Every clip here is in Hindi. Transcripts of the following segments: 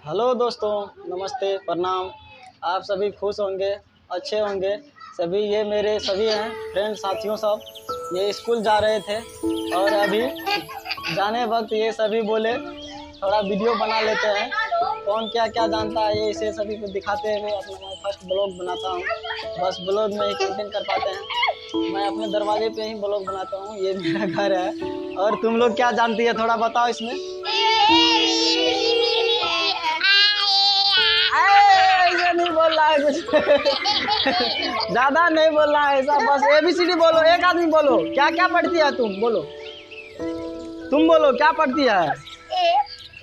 हेलो दोस्तों, नमस्ते, प्रणाम। आप सभी खुश होंगे, अच्छे होंगे सभी। ये मेरे सभी हैं फ्रेंड साथियों सब। ये स्कूल जा रहे थे और अभी जाने वक्त ये सभी बोले थोड़ा वीडियो बना लेते हैं। कौन क्या क्या जानता है ये इसे सभी को दिखाते हुए अपना मैं फर्स्ट ब्लॉग बनाता हूँ। बस ब्लॉग में ही कंटेंट कर पाते हैं। मैं अपने दरवाजे पे ही ब्लॉग बनाता हूँ। ये मेरा घर है। और तुम लोग क्या जानती है थोड़ा बताओ इसमें। ऐसा नहीं बोल रहा है कुछ ज्यादा नहीं बोल रहा है ऐसा। बस ABCD बोलो, एक आदमी बोलो। क्या क्या पढ़ती है तुम? बोलो, तुम बोलो क्या पढ़ती है?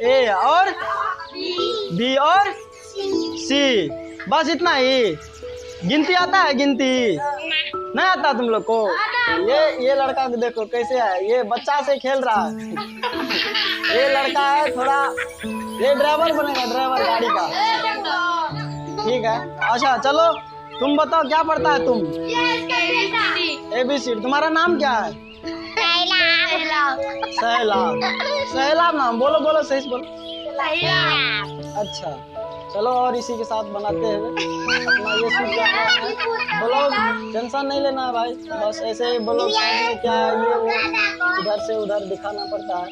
ए और B और C, बस इतना ही। गिनती आता है? गिनती नहीं आता तुम लोग को? ये लड़का को देखो कैसे है, ये बच्चा से खेल रहा है। ये लड़का है थोड़ा, ये ड्राइवर बनेगा, ड्राइवर गाड़ी का। ठीक है, अच्छा चलो तुम बताओ क्या पढ़ता है तुम? ABCD। तुम्हारा नाम क्या है? सैलाब। सैलाब नाम बोलो, बोलो सही से बोलो। अच्छा चलो, और इसी के साथ बनाते हैं अपना ये शूट कर रहे हैं। ब्लॉग टेंशन नहीं लेना है भाई, बस ऐसे ही ब्लॉग में क्या है ये वो इधर से उधर दिखाना पड़ता है।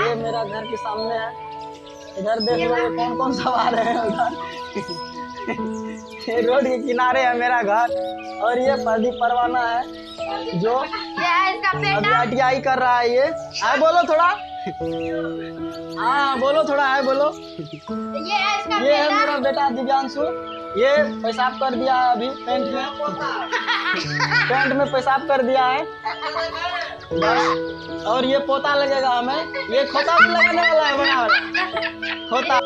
ये मेरा घर के सामने है, इधर देख लो ये कौन कौन सवार है उधर। ये रोड के किनारे है मेरा घर। और ये प्रदीप परवाना है जो अभी ITI कर रहा है। ये आए बोलो थोड़ा, हाँ बोलो थोड़ा, आए बोलो। ये है मेरा बेटा दिव्यांशु। ये पेशाब कर दिया है अभी पैंट में पेशाब कर दिया है बस। और ये पोता लगेगा हमें, ये खोता भी लगाने वाला है, बना वाला खोता।